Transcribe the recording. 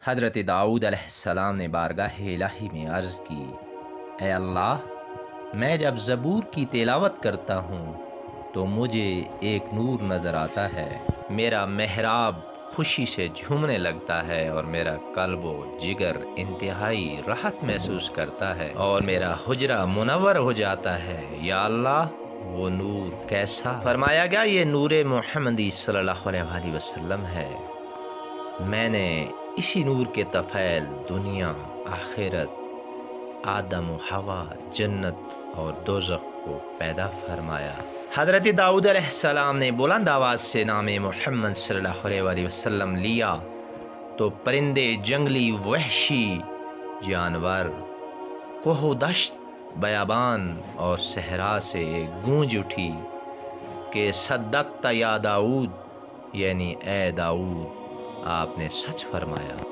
हज़रत दाऊद अलैहिस्सलाम ने बारगाह इलाही में अर्ज़ की, ऐ अल्लाह, मैं जब ज़बूर की तिलावत करता हूँ तो मुझे एक नूर नज़र आता है। मेरा महराब खुशी से झूमने लगता है और मेरा कल्बो जिगर इंतहाई राहत महसूस करता है और मेरा हुजरा मुनव्वर हो जाता है। या अल्लाह, वो नूर कैसा? फरमाया गया, ये नूरे मोहम्मदी सल्लल्लाहु अलैहि वसल्लम है। मैंने इसी नूर के तफ़ैल दुनिया, आखिरत, आदम व हवा, जन्नत और दोज़ख को पैदा फरमाया। हज़रत दाऊद अलैहिस्सलाम ने बुलंद आवाज़ से नाम मोहम्मद सल्लल्लाहु अलैहि वसल्लम लिया तो परिंदे, जंगली, वहशी जानवर, कोह दश्त, बयाबान और सहरा से गूंज उठी कि सद्दक़्ता या दाऊद, यानी ए दाऊद, आपने सच फरमाया।